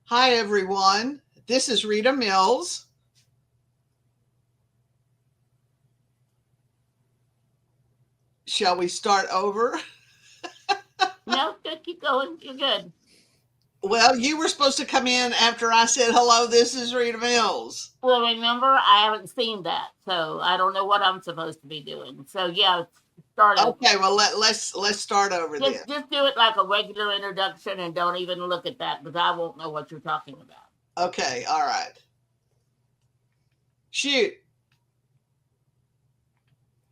Hi, everyone. This is Rita Mills. Shall we start over? No, just keep going. You're good. Well, you were supposed to come in after I said hello. This is Rita Mills. Well, remember, I haven't seen that, so I don't know what I'm supposed to be doing. So yeah, start over. Okay, well let's start over then. Just do it like a regular introduction and don't even look at that because I won't know what you're talking about. Okay, all right. Shoot,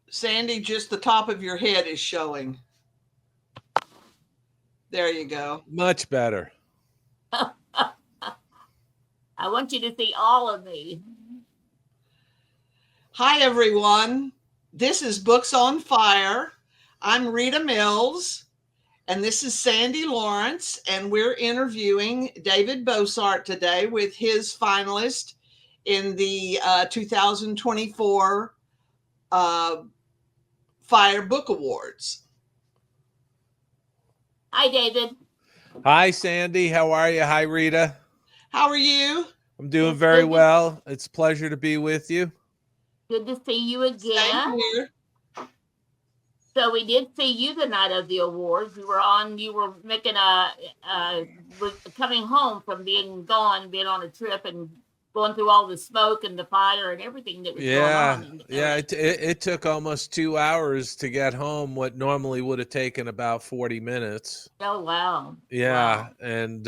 Sandy, just the top of your head is showing. There you go. Much better. I want you to see all of me. Hi, everyone. This is Books on Fire. I'm Rita Mills, and this is Sandy Lawrence, and we're interviewing David Bossert today with his finalist in the 2024 FIRE Book Awards. Hi, David. Hi, Sandy. How are you? Hi, Rita. How are you? I'm doing It's very good to- well. It's a pleasure to be with you. Good to see you Same again. here. So we did see you the night of the awards. You were making coming home from being gone, being on a trip and going through all the smoke and the fire and everything that was going Yeah, on. in the yeah. area. It took almost 2 hours to get home, what normally would have taken about 40 minutes. Oh, wow. Yeah, Wow. and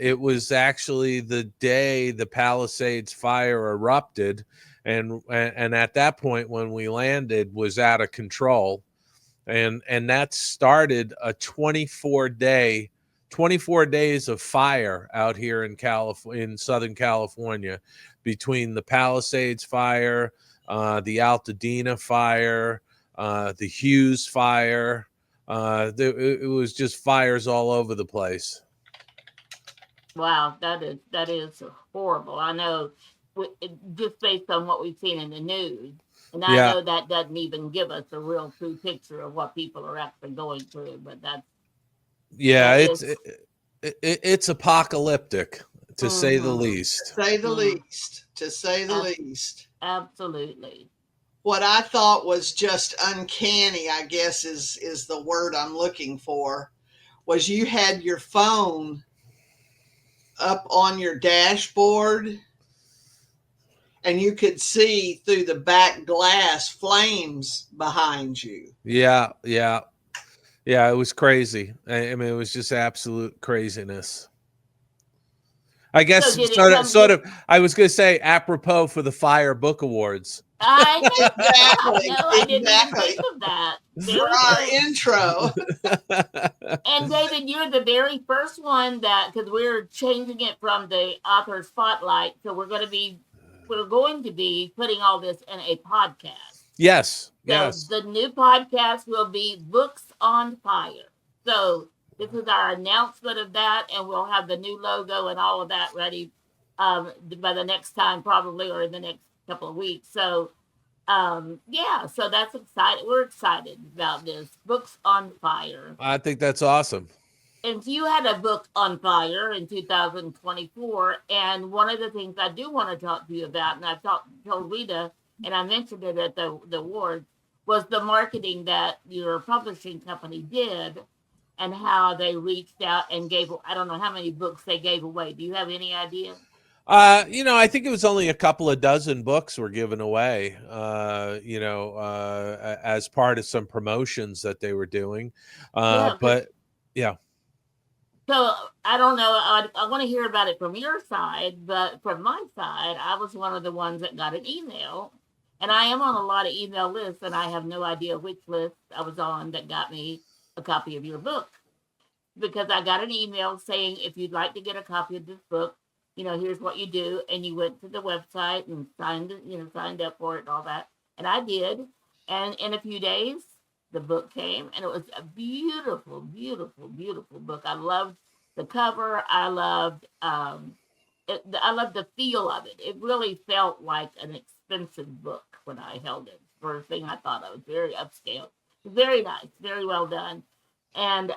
it was actually the day the Palisades fire erupted, and at that point when we landed was out of control, and that started a 24 days of fire out here in in Southern California, between the Palisades fire, the Altadena fire, the Hughes fire. It was just fires all over the place. Wow, that is horrible. I know, just based on what we've seen in the news, and I Yeah, know that doesn't even give us a real true picture of what people are actually going through. But yeah. that is, It's apocalyptic, to say the mm-hmm, least. To say the mm, least. To say the least. absolutely. What I thought was just uncanny, I guess is the word I'm looking for, was you had your phone up on your dashboard and you could see through the back glass flames behind you. Yeah, yeah, yeah. It was crazy. I mean, it was just absolute craziness. I So guess did it sort of, come? sort of. I was going to say apropos for the Fire Book Awards. I I Exactly, know. I didn't even think exactly. of that. For Very our good. intro. And David, you're the very first one that because we're changing it from the author spotlight, so we're going to be putting all this in a podcast. Yes, So yes. the new podcast will be Books on Fire. So this is our announcement of that, and we'll have the new logo and all of that ready by the next time, probably, or in the next couple of weeks. So yeah, so that's exciting. We're excited about this. Books on Fire. I think that's awesome. And you had a book on fire in 2024. And one of the things I do want to talk to you about, and told Rita, and I mentioned it at the awards, was the marketing that your publishing company did and how they reached out and gave, I don't know how many books they gave away. Do you have any idea? I think it was only a couple of dozen books were given away, as part of some promotions that they were doing. Yeah, because But yeah, so I don't know. I want to hear about it from your side, but from my side, I was one of the ones that got an email, and I am on a lot of email lists, and I have no idea which list I was on that got me a copy of your book because I got an email saying if you'd like to get a copy of this book, here's what you do, and you went to the website and signed up for it and all that, and I did, and in a few days the book came, and it was a beautiful, beautiful, beautiful book. I loved the cover. I loved the feel of it. It really felt like an expensive book when I held it. For a thing I thought I was very upscale, very nice, very well done. And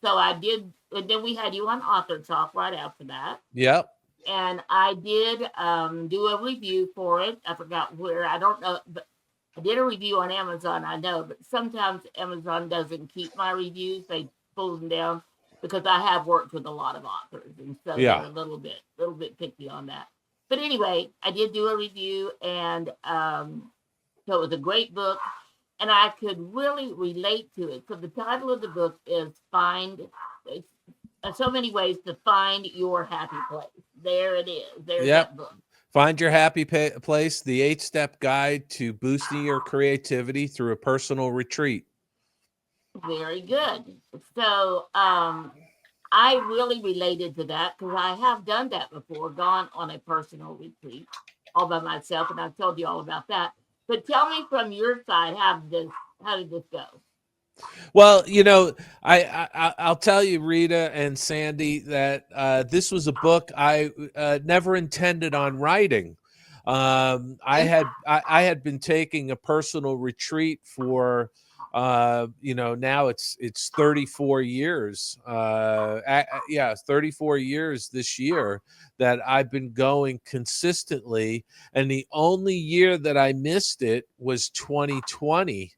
so I did. And then we had you on Author Talk right after that. Yep. And I did do a review for it. I forgot where. I don't know, but I did a review on Amazon. I know, but sometimes Amazon doesn't keep my reviews; they pull them down because I have worked with a lot of authors, and so they're Yeah. a little bit picky on that. But anyway, I did do a review, and so it was a great book, and I could really relate to it. So the title of the book is "Find." It's so many ways to find your happy place. There it is. There's Yep. that book. Find your happy place, the 8-step guide to boosting your creativity through a personal retreat. Very good. So I really related to that because I have done that before, gone on a personal retreat all by myself, and I've told you all about that. But tell me from your side, how did this go? Well, I'll tell you, Rita and Sandy, that this was a book I never intended on writing. I had been taking a personal retreat for now it's 34 years. 34 years this year that I've been going consistently, and the only year that I missed it was 2020.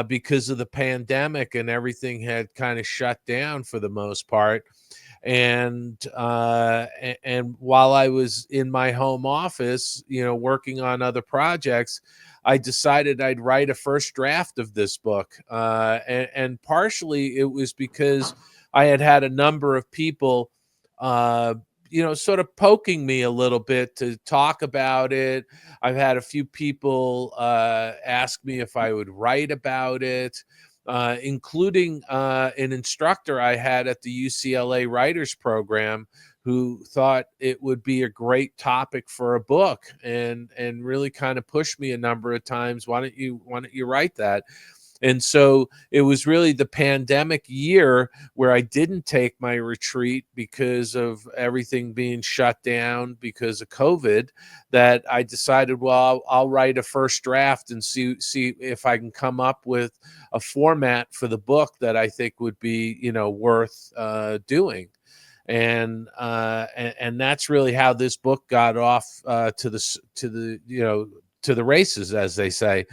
Because of the pandemic and everything had kind of shut down for the most part. And while I was in my home office, working on other projects, I decided I'd write a first draft of this book. And partially it was because I had had a number of people sort of poking me a little bit to talk about it. I've had a few people ask me if I would write about it, including an instructor I had at the UCLA Writers Program who thought it would be a great topic for a book, and really kind of pushed me a number of times. Why don't you write that? And so it was really the pandemic year where I didn't take my retreat because of everything being shut down because of COVID, that I decided, well, I'll write a first draft and see if I can come up with a format for the book that I think would be, worth doing. And that's really how this book got off to the races, as they say.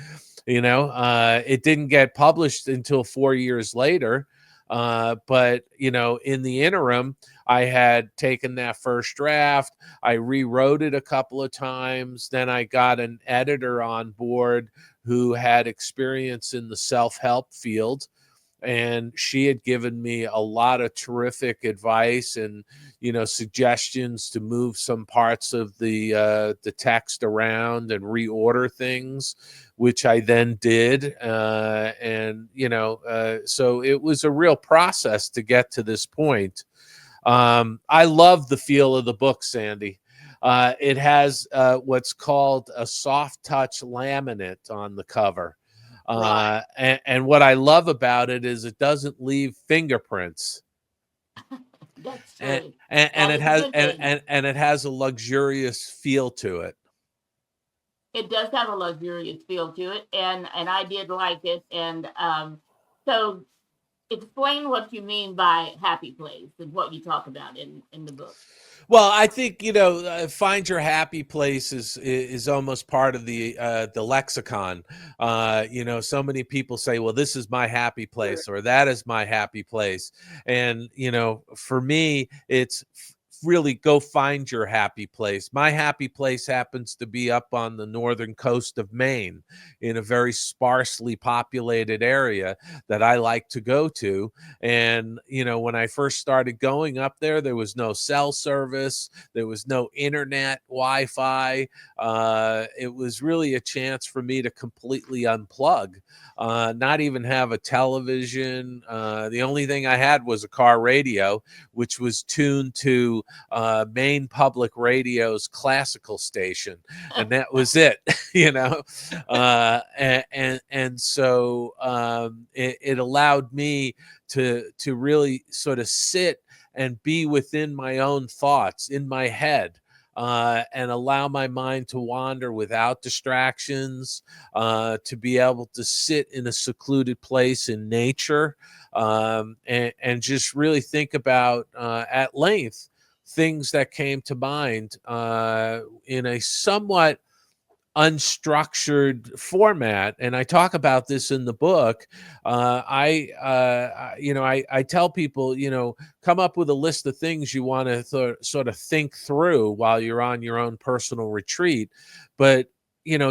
It didn't get published until 4 years later. But in the interim, I had taken that first draft. I rewrote it a couple of times. Then I got an editor on board who had experience in the self-help field, and she had given me a lot of terrific advice and suggestions to move some parts of the text around and reorder things, which I then did. So it was a real process to get to this point. I love the feel of the book, Sandy. It has what's called a soft touch laminate on the cover. Right. And what I love about it is it doesn't leave fingerprints. That's And, true. and That it is a has good thing. and it has a luxurious feel to it. It does have a luxurious feel to it, and I did like it. And so explain what you mean by happy place and what you talk about in the book. Well, I think find your happy place is almost part of the lexicon. So many people say, "Well, this is my happy place," or "That is my happy place," and for me, it's really go find your happy place. My happy place happens to be up on the northern coast of Maine, in a very sparsely populated area that I like to go to. And when I first started going up there was no cell service, there was no internet, Wi-Fi. It was really a chance for me to completely unplug, not even have a television. The only thing I had was a car radio, which was tuned to Maine Public Radio's classical station, and that was it. And so it allowed me to really sort of sit and be within my own thoughts in my head. and allow my mind to wander without distractions, to be able to sit in a secluded place in nature, and just really think about at length things that came to mind in a somewhat unstructured format. And I talk about this in the book. I tell people, come up with a list of things you want to sort of think through while you're on your own personal retreat, but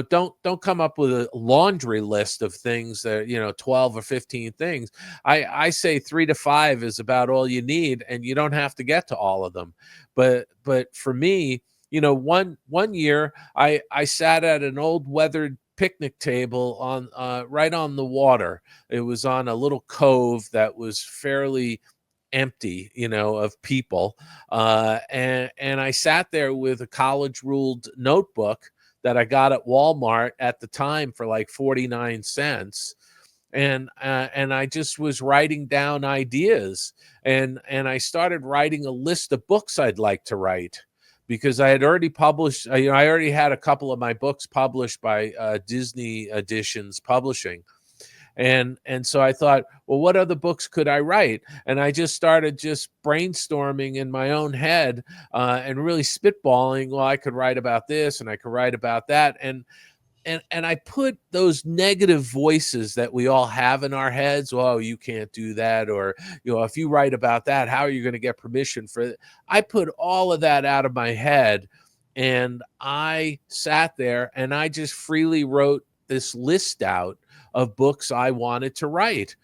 don't come up with a laundry list of things that 12 or 15 things. I say 3 to 5 is about all you need, and you don't have to get to all of them. But for me, one year I sat at an old weathered picnic table on right on the water. It was on a little cove that was fairly empty, of people. And I sat there with a college ruled notebook that I got at Walmart at the time for like 49 cents. And I just was writing down ideas, and I started writing a list of books I'd like to write, because I had already published, I already had a couple of my books published by Disney Editions Publishing. And so I thought, well, what other books could I write? And I just started just brainstorming in my own head, and really spitballing. Well, I could write about this and I could write about that. And I put those negative voices that we all have in our heads. Oh, you can't do that. Or, if you write about that, how are you going to get permission for it? I put all of that out of my head, and I sat there and I just freely wrote this list out of books I wanted to write,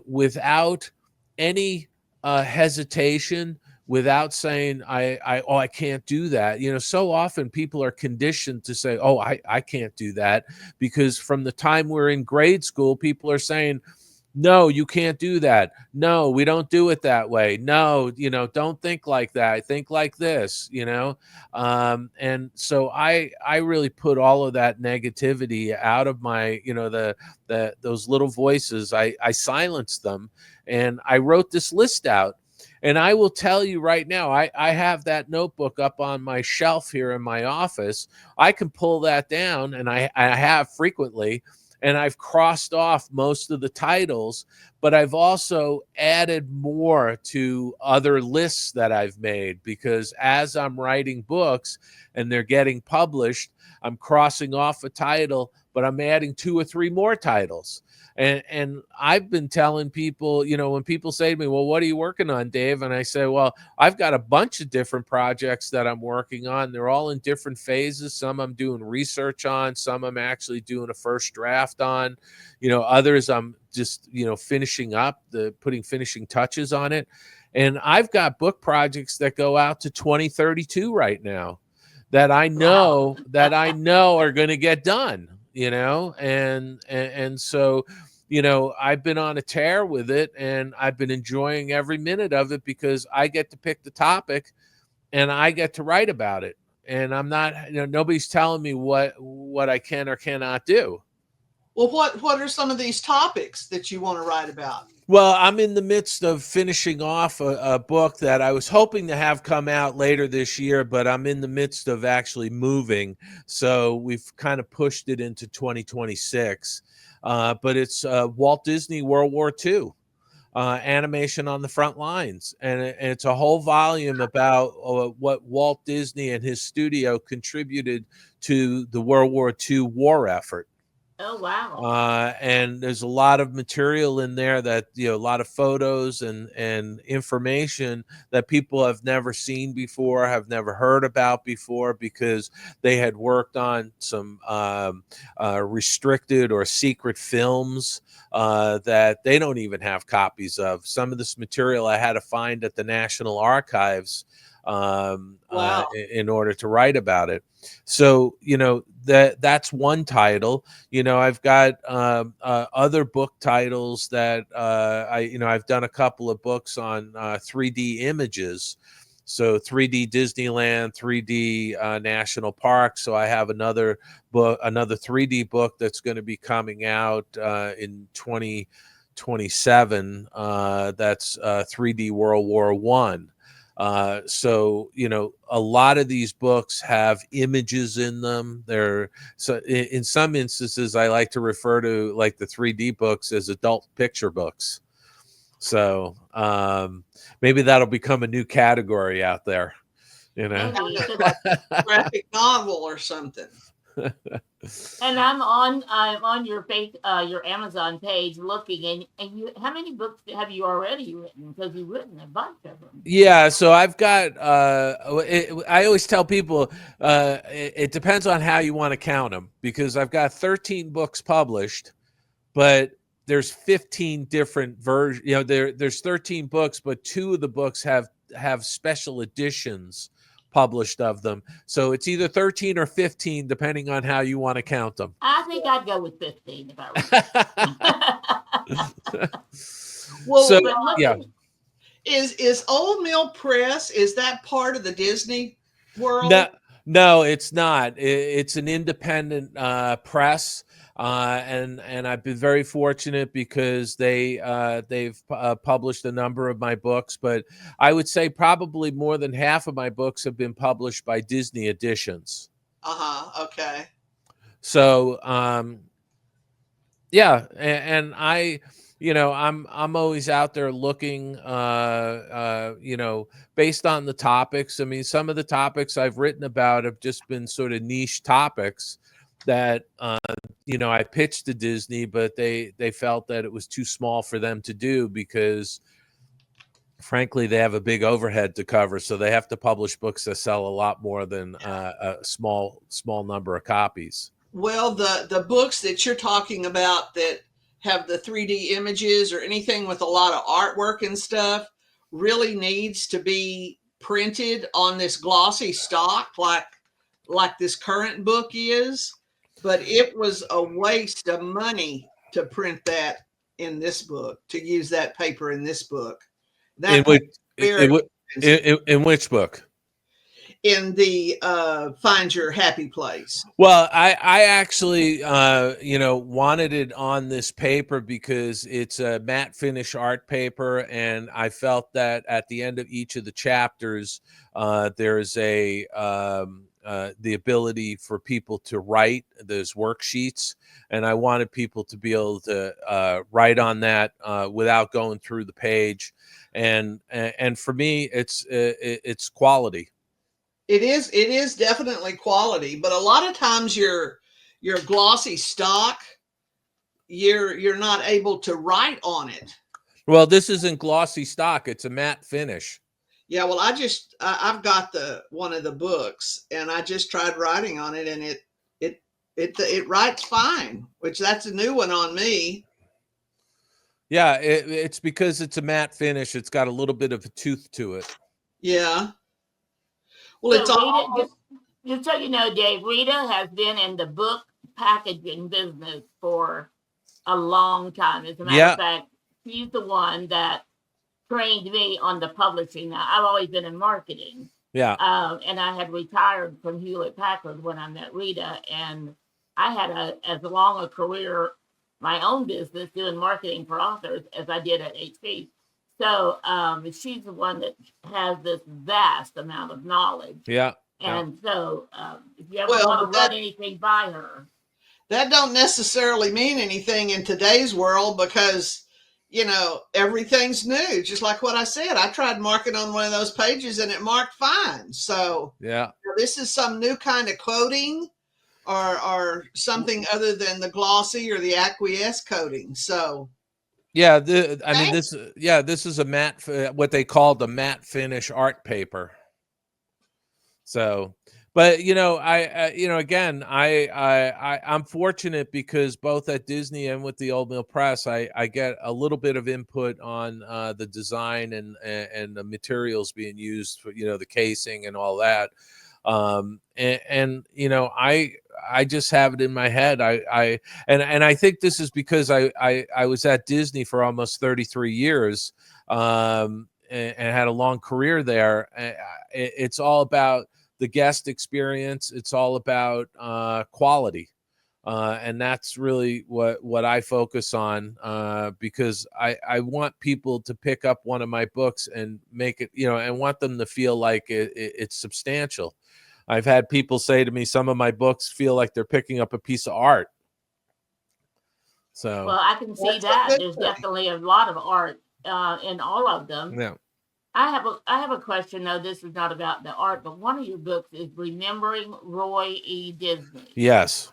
without any hesitation, without saying I can't do that. So often people are conditioned to say, oh, I can't do that, because from the time we're in grade school, people are saying, no, you can't do that. No, we don't do it that way. No, don't think like that. Think like this, and so I really put all of that negativity out of my, those little voices. I silenced them, and I wrote this list out. And I will tell you right now, I have that notebook up on my shelf here in my office. I can pull that down, and I have frequently, and I've crossed off most of the titles, but I've also added more to other lists that I've made, because as I'm writing books and they're getting published, I'm crossing off a title, but I'm adding 2 or 3 more titles. And I've been telling people, when people say to me, well, what are you working on, Dave? And I say, well, I've got a bunch of different projects that I'm working on. They're all in different phases. Some I'm doing research on, some I'm actually doing a first draft on, others I'm just, finishing up, putting finishing touches on it. And I've got book projects that go out to 2032 right now that I know are going to get done, and so, I've been on a tear with it, and I've been enjoying every minute of it, because I get to pick the topic and I get to write about it. And I'm not, nobody's telling me what I can or cannot do. Well, what are some of these topics that you want to write about? Well, I'm in the midst of finishing off a book that I was hoping to have come out later this year, but I'm in the midst of actually moving. So we've kind of pushed it into 2026. But it's Walt Disney World War II, animation on the front lines. And it's a whole volume about what Walt Disney and his studio contributed to the World War II war effort. Oh, wow. And there's a lot of material in there that, a lot of photos and information that people have never seen before, have never heard about before, because they had worked on some restricted or secret films that they don't even have copies of. Some of this material I had to find at the National Archives Wow. in order to write about it. So, that's one title. I've got other book titles that I've done a couple of books on 3D images. So 3D Disneyland, 3D National Park. So I have another book, another 3D book that's going to be coming out in 2027. That's 3D World War I. So, you know, a lot of these books have images in them. They're so in some instances, I like to refer to like the 3D books as adult picture books. So maybe that'll become a new category out there, you know. Maybe, 'cause Like a graphic novel or something. and I'm on your Amazon page looking, and you, how many books have you already written? Because you've written a bunch of them. Yeah, so I've got I always tell people it depends on how you want to count them, because I've got 13 books published, but there's 15 different versions. You know, there's 13 books, but 2 of the books have special editions published of them. So it's either 13 or 15 depending on how you want to count them. I think I'd go with 15 if I were. Well, So But look, yeah. is Old Mill Press, is that part of the Disney world? No, it's not. It's an independent press, and I've been very fortunate because they've published a number of my books. But I would say probably more than half of my books have been published by Disney Editions. Okay. So yeah, and I, you know, I'm always out there looking, you know, based on the topics. I mean, some of the topics I've written about have just been sort of niche topics that you know, I pitched to Disney, but they felt that it was too small for them to do because frankly they have a big overhead to cover, so they have to publish books that sell a lot more than a small number of copies. Well, the books that you're talking about that have the 3D images or anything with a lot of artwork and stuff really needs to be printed on this glossy stock like this current book is. But it was a waste of money to print that in this book, to use that paper in this book. In That which very expensive. in which book? In the Find Your Happy Place. Well, I actually, you know, wanted it on this paper because it's a matte finish art paper, and I felt that at the end of each of the chapters, there's a the ability for people to write those worksheets, and I wanted people to be able to write on that without going through the page, and for me, it's quality. It is definitely quality, but a lot of times your glossy stock, you're not able to write on it. Well, this isn't glossy stock; it's a matte finish. Yeah, well, I've got the one of the books, and I just tried writing on it, and it writes fine, which that's a new one on me. Yeah, it's because it's a matte finish. It's got a little bit of a tooth to it. Yeah. Well, so it's Rita, all just so you know, Dave, Rita has been in the book packaging business for a long time. As a matter of fact, she's the one that trained me on the publishing. Now, I've always been in marketing. Yeah. And I had retired from Hewlett Packard when I met Rita, and I had as long a career, my own business doing marketing for authors as I did at HP. So she's the one that has this vast amount of knowledge. Yeah. And so if you ever want to run anything by her. That don't necessarily mean anything in today's world because, you know, everything's new. Just like what I said, I tried marking on one of those pages and it marked fine. So yeah, this is some new kind of coating or something other than the glossy or the aqueous coating. So yeah, I mean this is a matte, what they call the matte finish art paper. So, but you know, you know, again, I'm fortunate because both at Disney and with the Old Mill Press, I get a little bit of input on the design and the materials being used for, you know, the casing and all that. And you know, I just have it in my head. And I think this is because I was at Disney for almost 33 years, and had a long career there. It's all about the guest experience. It's all about quality. And that's really what I focus on, because I want people to pick up one of my books and make it, and want them to feel like it's substantial. I've had people say to me, some of my books feel like they're picking up a piece of art. So, well, I can see That's a that good there's thing. definitely a lot of art in all of them. yeah. I have a question though. This is not about the art, but one of your books is Remembering Roy E. Disney. Yes.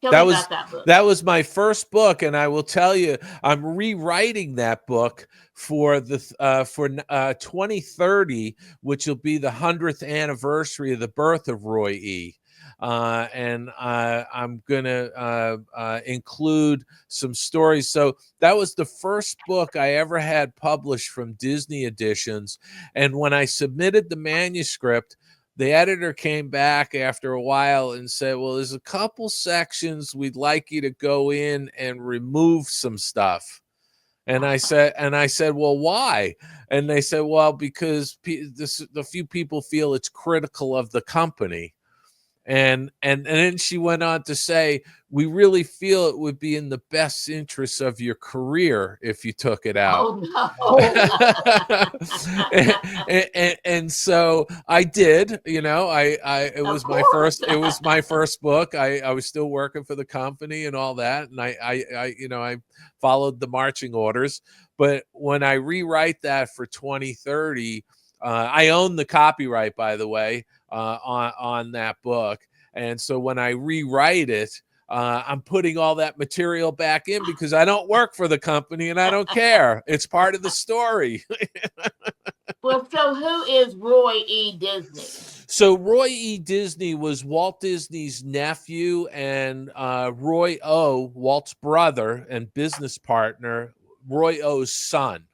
Tell me That about was that book. that was my first book, and I will tell you, I'm rewriting that book for 2030, which will be the 100th anniversary of the birth of Roy E. And I'm gonna include some stories. So that was the first book I ever had published from Disney Editions, and when I submitted the manuscript, the editor came back after a while and said, well, there's a couple sections we'd like you to go in and remove some stuff. And I said, well, why? And they said, well, because the few people feel it's critical of the company. And then she went on to say, we really feel it would be in the best interest of your career if you took it out. Oh no! And so I did. It Of was my course. first book. I was still working for the company and all that, and I followed the marching orders. But when I rewrite that for 2030, I own the copyright, by the way, on that book. And so when I rewrite it, I'm putting all that material back in because I don't work for the company and I don't care. It's part of the story. Well, so who is Roy E. Disney? So Roy E. Disney was Walt Disney's nephew, and Roy O., Walt's brother and business partner, Roy O.'s son.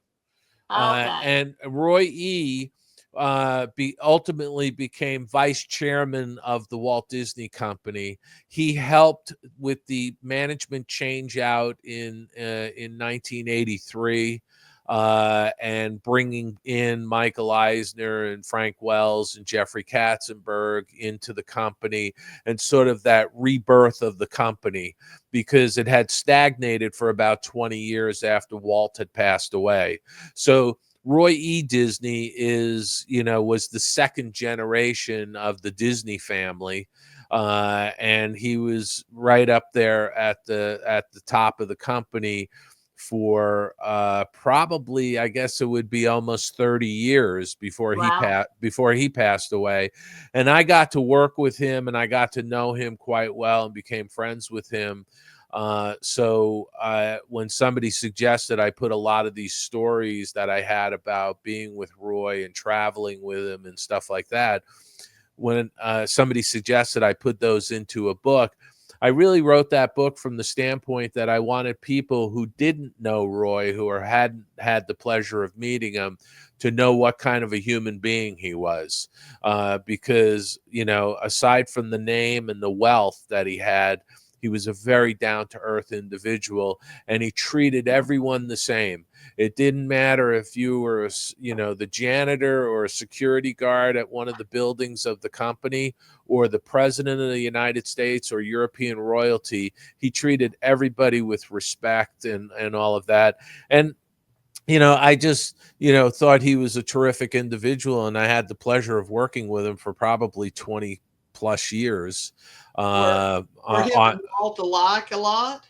Okay. And Roy E. Ultimately became vice chairman of the Walt Disney Company. He helped with the management change out in 1983, and bringing in Michael Eisner and Frank Wells and Jeffrey Katzenberg into the company, and sort of that rebirth of the company, because it had stagnated for about 20 years after Walt had passed away. So Roy E. Disney was the second generation of the Disney family, and he was right up there at the top of the company for probably, I guess it would be almost 30 years before Wow. he passed away. And I got to work with him, and I got to know him quite well and became friends with him. So when somebody suggested I put a lot of these stories that I had about being with Roy and traveling with him and stuff like that, when somebody suggested I put those into a book, I really wrote that book from the standpoint that I wanted people who didn't know Roy, who hadn't had the pleasure of meeting him, to know what kind of a human being he was. Because, aside from the name and the wealth that he had, he was a very down-to-earth individual, and he treated everyone the same. It didn't matter if you were, the janitor or a security guard at one of the buildings of the company, or the president of the United States or European royalty. He treated everybody with respect and all of that. And I just, thought he was a terrific individual, and I had the pleasure of working with him for probably 20 plus years. Were him and Walt alike a lot?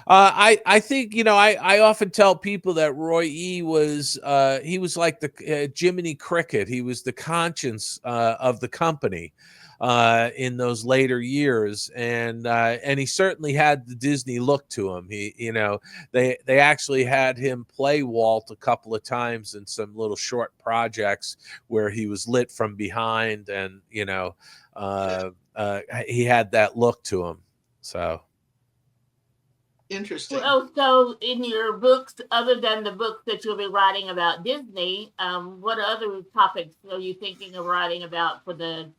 I think, I often tell people that Roy E. was he was like the Jiminy Cricket. He was the conscience of the company in those later years, and he certainly had the Disney look to him. They actually had him play Walt a couple of times in some little short projects where he was lit from behind, and he had that look to him. So. Interesting. Well, so in your books, other than the books that you'll be writing about Disney, what other topics are you thinking of writing about for the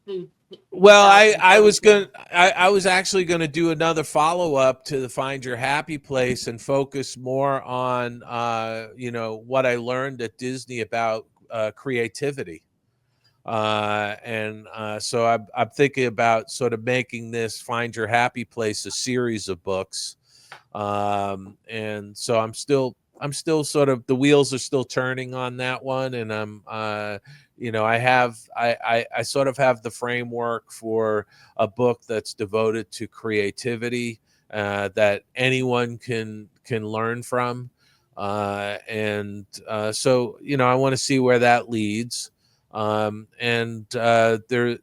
Well, I was 2022? I was actually gonna do another follow up to the Find Your Happy Place and focus more on what I learned at Disney about creativity. So I'm thinking about sort of making this Find Your Happy Place a series of books. And so I'm still sort of, the wheels are still turning on that one. And I sort of have the framework for a book that's devoted to creativity, that anyone can learn from. So, I want to see where that leads.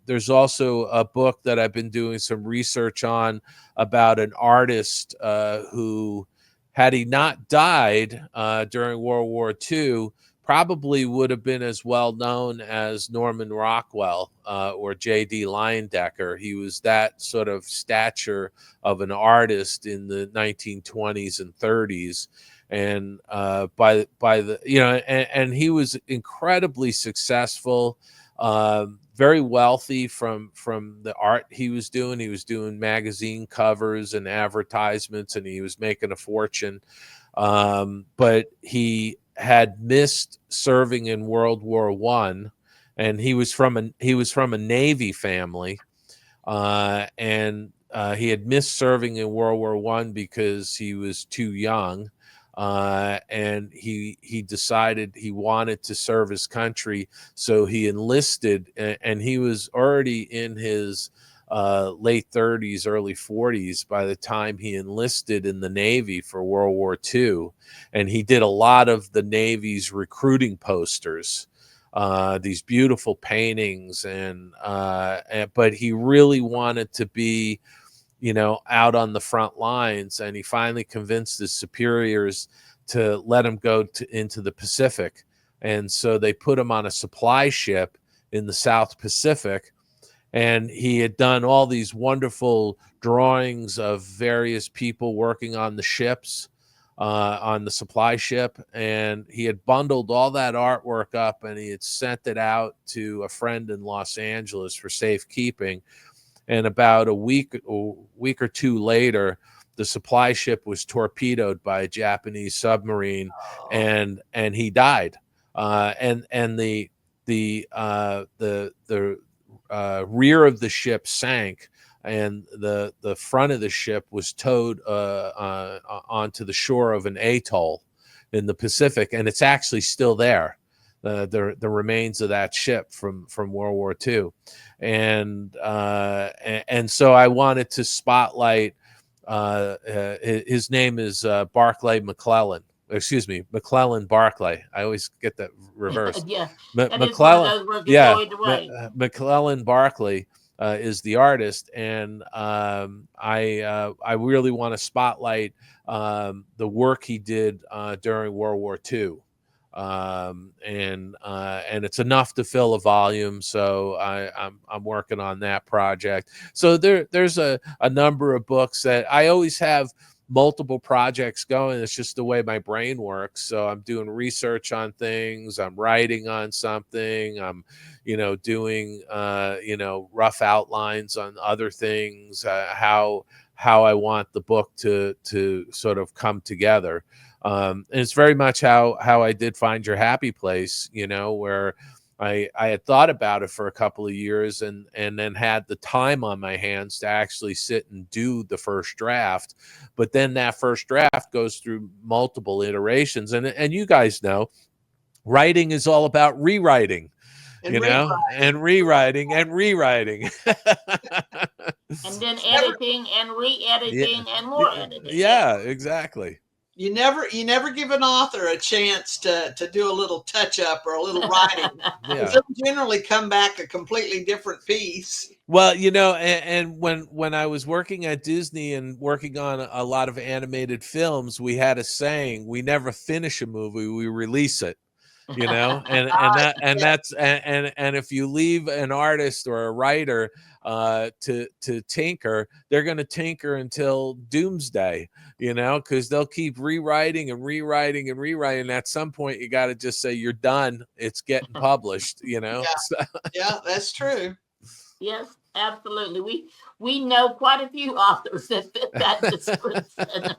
There's also a book that I've been doing some research on about an artist who, had he not died during World War II, probably would have been as well known as Norman Rockwell or J.D. Leyendecker. He was that sort of stature of an artist in the 1920s and 30s. And and he was incredibly successful, very wealthy from the art he was doing. He was doing magazine covers and advertisements, and he was making a fortune. But he had missed serving in World War I, and he was from a Navy family, and he had missed serving in World War I because he was too young. And he decided he wanted to serve his country, so he enlisted, and he was already in his late 30s, early 40s by the time he enlisted in the Navy for World War II. And he did a lot of the Navy's recruiting posters, these beautiful paintings, but he really wanted to be out on the front lines, and he finally convinced his superiors to let him go into the Pacific. And so they put him on a supply ship in the South Pacific, and he had done all these wonderful drawings of various people working on the ships, on the supply ship, and he had bundled all that artwork up, and he had sent it out to a friend in Los Angeles for safekeeping. And about a week or two later, the supply ship was torpedoed by a Japanese submarine, and he died. And the rear of the ship sank, and the front of the ship was towed onto the shore of an atoll in the Pacific, and it's actually still there. The remains of that ship from World War II. And so I wanted to spotlight. His name is Barclay McClellan. Excuse me, McClellan Barclay. I always get that reversed. Yeah, that is one of McClellan. those where it can Yeah, go either way. McClellan Barclay is the artist, and I really want to spotlight the work he did during World War II. And it's enough to fill a volume, so I'm working on that project. So there's a number of books that I always have multiple projects going. It's just the way my brain works. So I'm doing research on things, I'm writing on something, I'm doing rough outlines on other things, how I want the book to sort of come together. And it's very much how I did Find Your Happy Place, where I had thought about it for a couple of years, and then had the time on my hands to actually sit and do the first draft. But then that first draft goes through multiple iterations, and you guys know, writing is all about rewriting. And rewriting and rewriting. And then editing and re-editing and more editing. Yeah, exactly. You never give an author a chance to do a little touch up or a little writing. Yeah. They'll generally come back a completely different piece. Well, and when I was working at Disney and working on a lot of animated films, we had a saying: we never finish a movie, we release it. And if you leave an artist or a writer to tinker, they're going to tinker until doomsday, because they'll keep rewriting and rewriting and rewriting. At some point, you got to just say, you're done. It's getting published, Yeah, yeah, that's true. Yes, absolutely. We know quite a few authors that fit that description.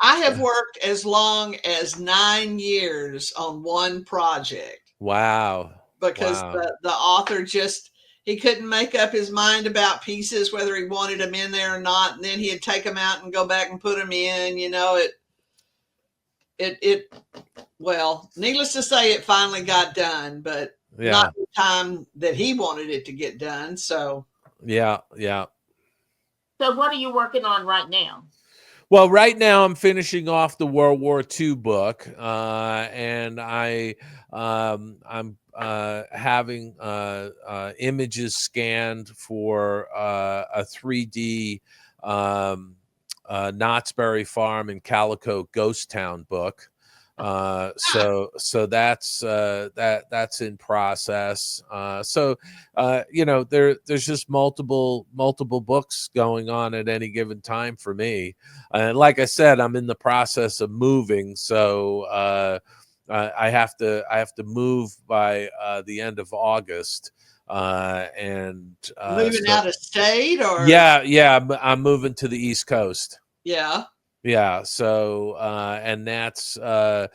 I have worked as long as 9 years on one project. Wow. because Wow. the author just, he couldn't make up his mind about pieces, whether he wanted them in there or not. And then he'd take them out and go back and put them in, it well, needless to say, it finally got done, but Yeah. not the time that he wanted it to get done. So Yeah. Yeah. So what are you working on right now? Well, right now I'm finishing off the World War II book, and I'm having images scanned for a 3D Knott's Berry Farm and Calico Ghost Town book. So that's in process. There's just multiple books going on at any given time for me. And like I said, I'm in the process of moving, so I have to move by the end of August, and moving out of state, or yeah, I'm moving to the East Coast. yeah, Yeah, so and that's a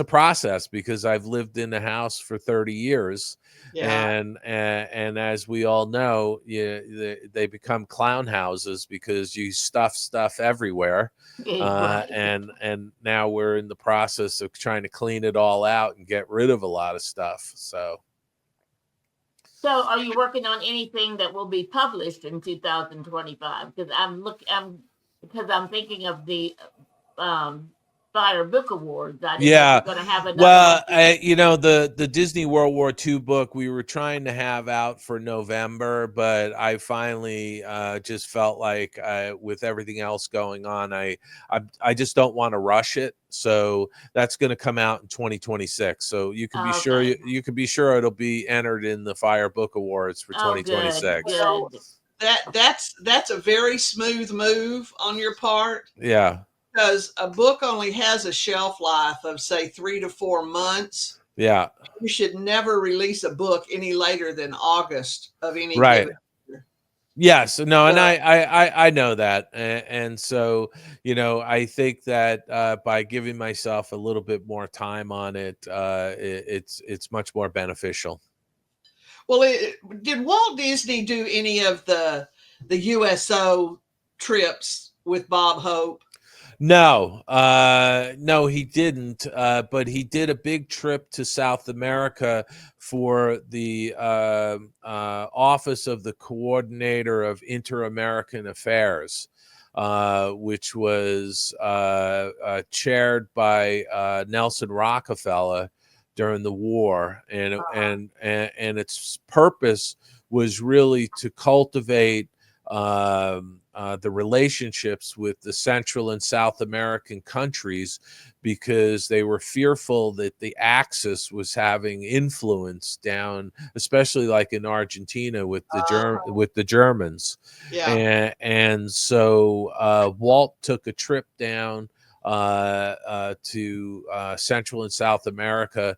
process because I've lived in the house for 30 years, yeah, and as we all know, they become clown houses because you stuff everywhere, Right. and now we're in the process of trying to clean it all out and get rid of a lot of stuff. So So are you working on anything that will be published in 2025? Because I'm thinking of the um, FIRE Book Awards. I didn't know if yeah, you're going to have another one. well, the Disney World War II book we were trying to have out for November, but I finally just felt like with everything else going on, I just don't want to rush it. So that's going to come out in 2026. So you can be sure Okay. you can be sure it'll be entered in the FIRE Book Awards for Oh, good, 2026. well, good. that's a very smooth move on your part, Yeah, because a book only has a shelf life of, say, 3 to 4 months. yeah, You should never release a book any later than August of any right. given year. Yes, no, and So, I know that, and so I think that by giving myself a little bit more time on it, it's much more beneficial. well, did Walt Disney do any of the USO trips with Bob Hope? No, no, he didn't. But he did a big trip to South America for the Office of the Coordinator of Inter-American Affairs, which was chaired by Nelson Rockefeller during the war, and its purpose was really to cultivate the relationships with the Central and South American countries because they were fearful that the Axis was having influence down, especially like in Argentina with the Germans, Yeah. and so Walt took a trip down to Central and South America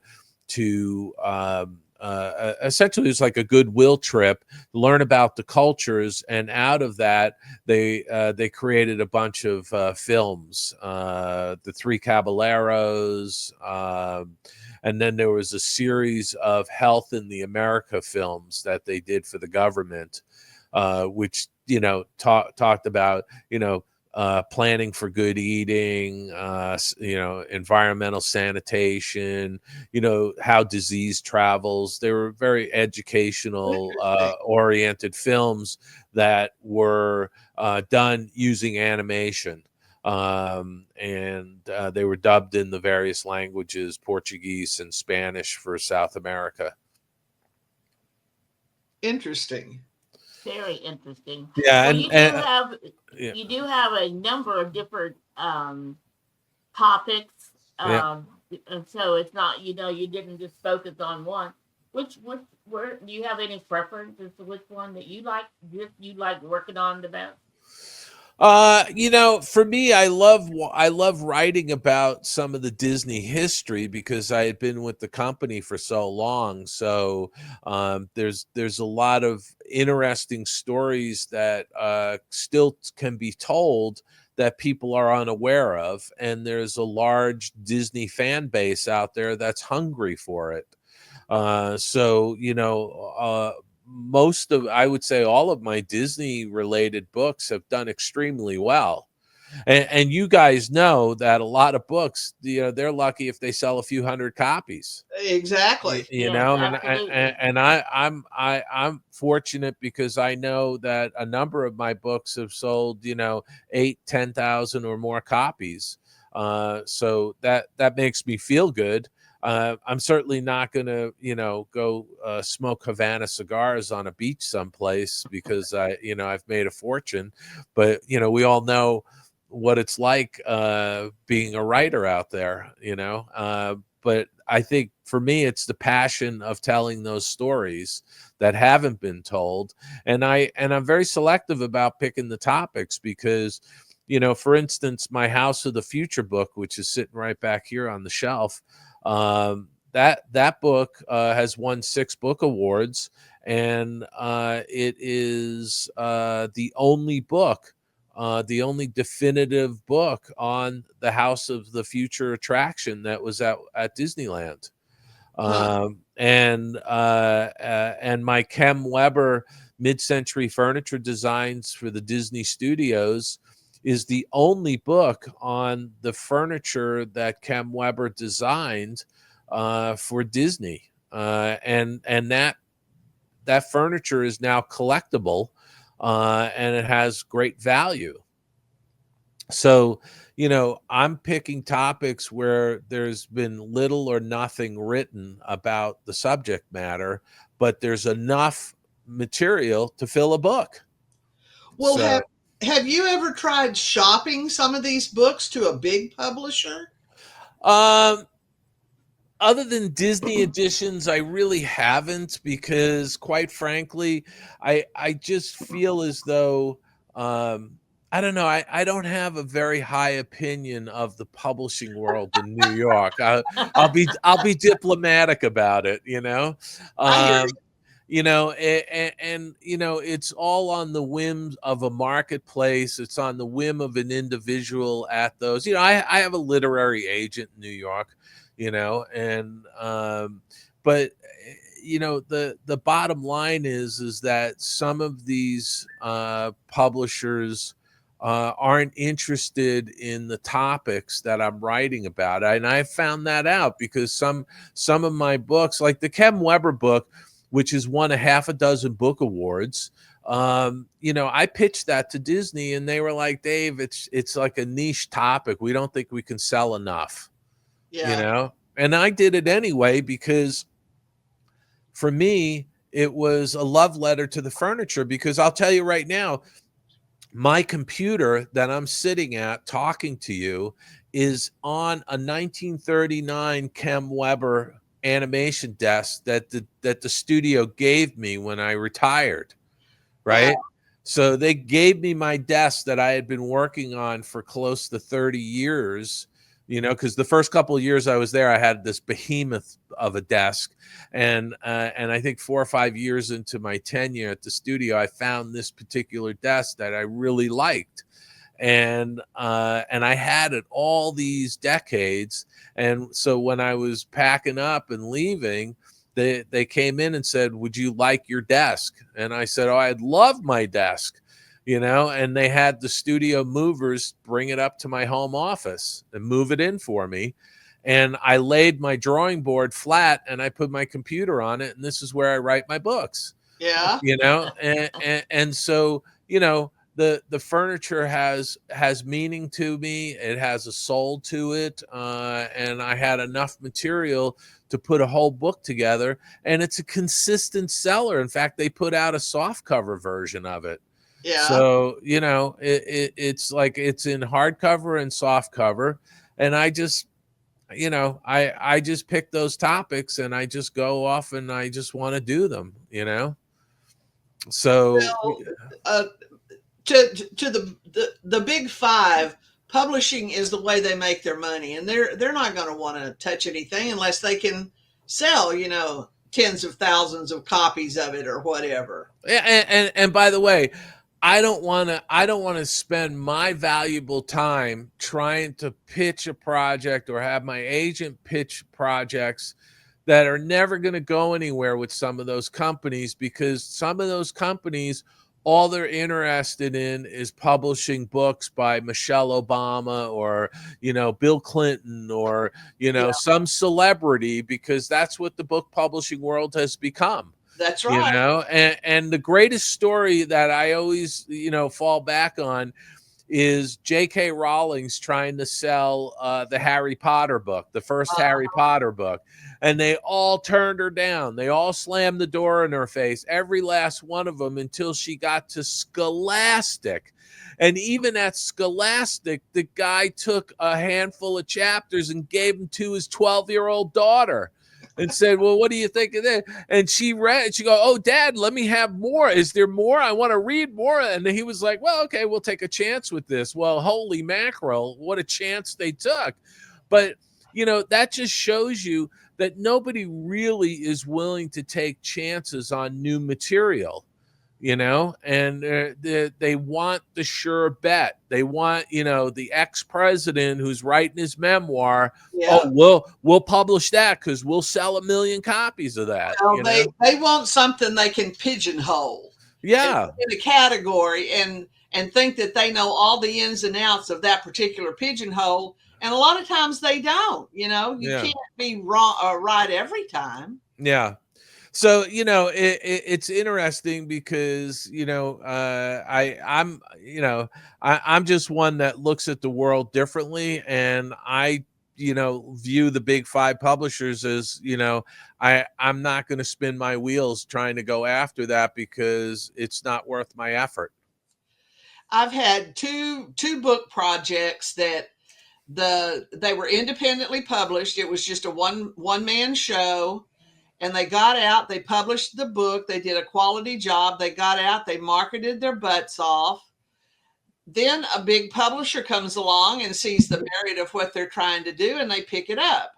to essentially it's like a goodwill trip to learn about the cultures, and out of that they created a bunch of films, the Three Caballeros, and then there was a series of health in the America films that they did for the government, which talked about planning for good eating, environmental sanitation, how disease travels. They were very educational oriented films that were done using animation. And they were dubbed in the various languages, Portuguese and Spanish for South America. Interesting. Very interesting. Yeah, Well, yeah, you do have a number of different topics, yeah. and so it's not you didn't just focus on one. Which where do you have any preference as to which one that you like working on the best? For me, I love writing about some of the Disney history because I had been with the company for so long. So there's a lot of interesting stories that still can be told that people are unaware of, and there's a large Disney fan base out there that's hungry for it. So, I would say all of my Disney related books have done extremely well. And you guys know that a lot of books, they're lucky if they sell a few hundred copies. Exactly. Yes, absolutely. I'm fortunate because I know that a number of my books have sold 8, 10,000 or more copies. So that makes me feel good. I'm certainly not gonna go smoke Havana cigars on a beach someplace because I've made a fortune. But we all know what it's like being a writer out there. But I think for me, it's the passion of telling those stories that haven't been told. And I'm very selective about picking the topics because, for instance, my House of the Future book, which is sitting right back here on the shelf, that book has won 6 book awards, and it is the only book, the only definitive book on the House of the Future attraction that was at Disneyland. Huh. And my Kem Weber mid-century furniture designs for the Disney studios is the only book on the furniture that Kem Weber designed for Disney. And that furniture is now collectible, and it has great value. So, I'm picking topics where there's been little or nothing written about the subject matter, but there's enough material to fill a book. Well, So, have you ever tried shopping some of these books to a big publisher? um, other than Disney editions, I really haven't because, quite frankly, I just feel as though I don't know. I don't have a very high opinion of the publishing world in New York. I'll be diplomatic about it. I hear you. Um, it's all on the whim of a marketplace. It's on the whim of an individual at those. I have a literary agent in New York, and but the bottom line is that some of these publishers aren't interested in the topics that I'm writing about, and I found that out because some of my books, like the Kem Weber book, which has won a half a dozen book awards. I pitched that to Disney, and they were like, "Dave, it's like a niche topic. We don't think we can sell enough." Yeah. And I did it anyway because for me, it was a love letter to the furniture. Because I'll tell you right now, my computer that I'm sitting at talking to you is on a 1939 Kem Weber animation desk that the studio gave me when I retired, Wow. right? So they gave me my desk that I had been working on for close to 30 years, because the first couple of years I was there, I had this behemoth of a desk. And I think 4 or 5 years into my tenure at the studio, I found this particular desk that I really liked. And I had it all these decades. And so when I was packing up and leaving, they came in and said, "Would you like your desk?" And I said, "Oh, I'd love my desk." And they had the studio movers bring it up to my home office and move it in for me. And I laid my drawing board flat and I put my computer on it. And this is where I write my books, Yeah. and so, the furniture has meaning to me. It has a soul to it. And I had enough material to put a whole book together, and it's a consistent seller. In fact, they put out a soft cover version of it. Yeah. So, it's like it's in hardcover and soft cover. And I just, I just pick those topics and I just go off and I just want to do them. So, Well, uh, to the big five, publishing is the way they make their money, and they're not going to want to touch anything unless they can sell, tens of thousands of copies of it or whatever. and by the way, I don't want to spend my valuable time trying to pitch a project or have my agent pitch projects that are never going to go anywhere with some of those companies, because some of those companies, all they're interested in is publishing books by Michelle Obama or, Bill Clinton or, Yeah, some celebrity, because that's what the book publishing world has become. that's right. And the greatest story that I always, fall back on is J.K. Rowling's trying to sell the Harry Potter book, the first Harry Potter book, and they all turned her down. They all slammed the door in her face, every last one of them, until she got to Scholastic. And even at Scholastic, the guy took a handful of chapters and gave them to his 12-year-old daughter and said, well, what do you think of that? And she read, she go, oh, Dad, let me have more. Is there more? I want to read more. And he was like, well, okay, we'll take a chance with this. Well, holy mackerel, what a chance they took. But, that just shows you that nobody really is willing to take chances on new material. And they want the sure bet. They want, the ex-president who's writing his memoir. Yeah. Oh, we'll publish that because we'll sell 1 million copies of that. Well, they want something they can pigeonhole. Yeah, In a category and think that they know all the ins and outs of that particular pigeonhole. And a lot of times they don't. You can't be wrong or right every time. Yeah. So it's interesting because I'm just one that looks at the world differently, and I view the big 5 publishers as I'm not going to spin my wheels trying to go after that because it's not worth my effort. I've had two book projects that they were independently published. It was just a one man show. And they got out, they published the book, they did a quality job, they got out, they marketed their butts off. Then a big publisher comes along and sees the merit of what they're trying to do, and they pick it up.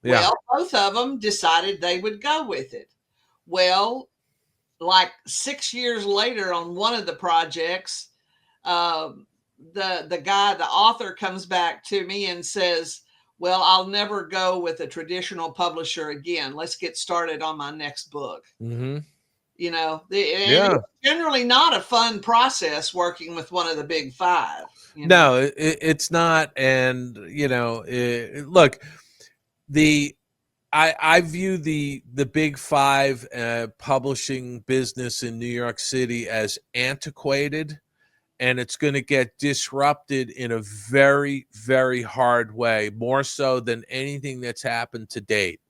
Yeah. Well, both of them decided they would go with it. Well, like 6 years later on one of the projects, the author comes back to me and says, well, I'll never go with a traditional publisher again. Let's get started on my next book. Mm-hmm. It's generally not a fun process working with one of the big 5. No, it's not. And, look, I view the big 5 publishing business in New York City as antiquated, and it's going to get disrupted in a very, very hard way, more so than anything that's happened to date.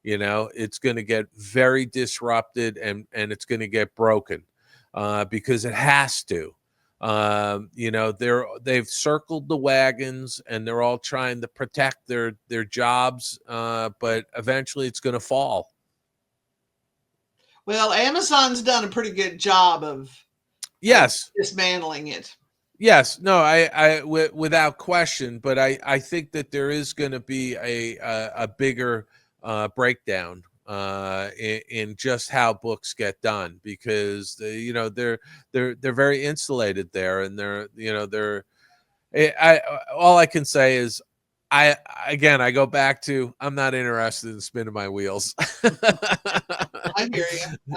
It's going to get very disrupted, and it's going to get broken because it has to. They've circled the wagons, and they're all trying to protect their jobs, but eventually it's going to fall. Well, Amazon's done a pretty good job of dismantling it. Yes, no, I without question, but I think that there is going to be a bigger breakdown in just how books get done, because they're very insulated there, and all I can say is I go back to, I'm not interested in spinning my wheels. I hear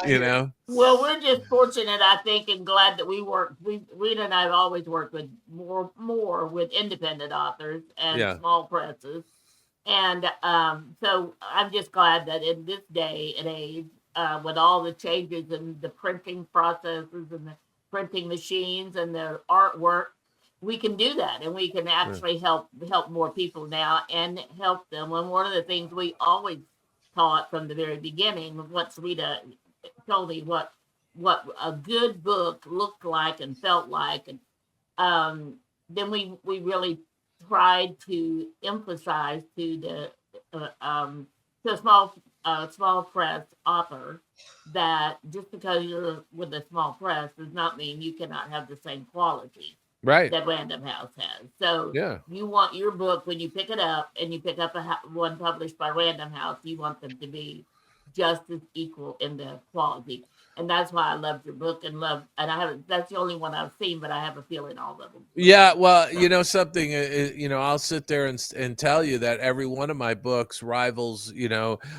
you. Well, we're just fortunate, I think, and glad that Rita and I have always worked with more with independent authors and small presses. And so I'm just glad that in this day and age, with all the changes in the printing processes and the printing machines and the artwork, we can do that, and we can actually help more people now and help them. And one of the things we always taught from the very beginning, once Rita told me what a good book looked like and felt like, and then we really tried to emphasize to a small press author that just because you're with a small press does not mean you cannot have the same quality that Random House has. So you want your book, when you pick it up and you pick up one published by Random House, you want them to be just as equal in the quality. And that's why I loved your book and I haven't, that's the only one I've seen, but I have a feeling all of them. Yeah, well, you know something, I'll sit there and tell you that every one of my books rivals,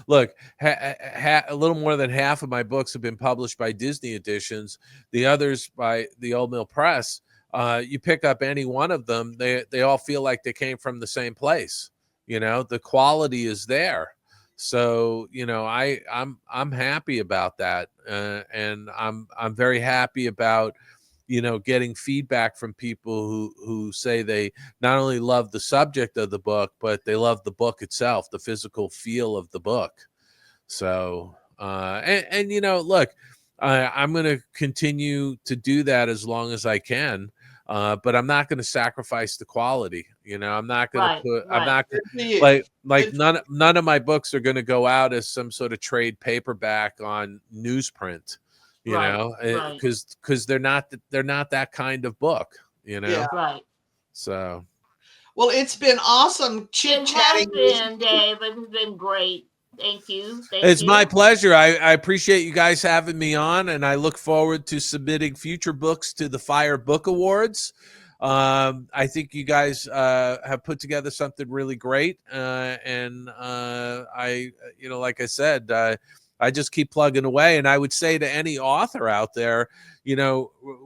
look, a little more than half of my books have been published by Disney editions, the others by the Old Mill Press. You pick up any one of them, they all feel like they came from the same place. The quality is there. So, I'm happy about that. And I'm very happy about getting feedback from people who say they not only love the subject of the book, but they love the book itself, the physical feel of the book. So look, I'm going to continue to do that as long as I can, but I'm not going to sacrifice the quality. I'm not going to put. I'm not like none of my books are going to go out as some sort of trade paperback on newsprint. Because they're not that kind of book, Yeah. Right. So, well, it's been awesome chit-chatting. It has been, Dave. It's been great. Thank you. It's my pleasure. I appreciate you guys having me on, and I look forward to submitting future books to the FIRE Book Awards. I think you guys have put together something really great, and I, like I said, I just keep plugging away. And I would say to any author out there,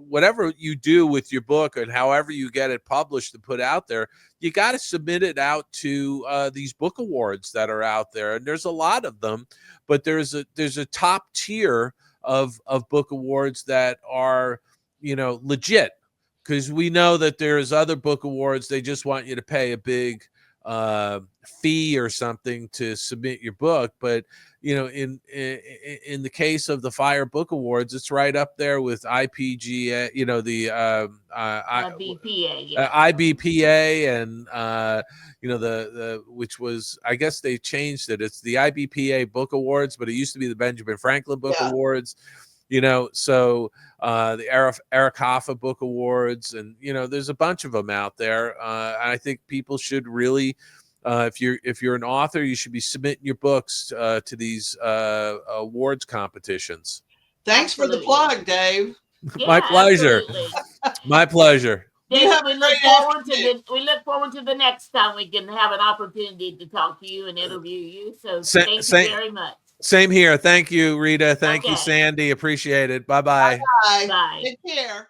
whatever you do with your book and however you get it published and put out there, you got to submit it out to these book awards that are out there. And there's a lot of them, but there's a top tier of book awards that are, legit, because we know that there's other book awards. They just want you to pay a big fee or something to submit your book. But in the case of the FIRE Book Awards, it's right up there with IPGA, the IBPA, IBPA, and the which was, I guess they changed it. It's the IBPA Book Awards, but it used to be the Benjamin Franklin Book Awards. So the Eric Hoffa Book Awards, and there's a bunch of them out there. I think people should really, if you're an author, you should be submitting your books to these awards competitions. Thanks for the plug, Dave. Yeah, my pleasure. My pleasure. Dave, we look forward to the next time we can have an opportunity to talk to you and interview you. So thank you very much. Same here. Thank you, Rita. Thank you, Sandy. Appreciate it. Bye-bye. Bye. Bye. Take care.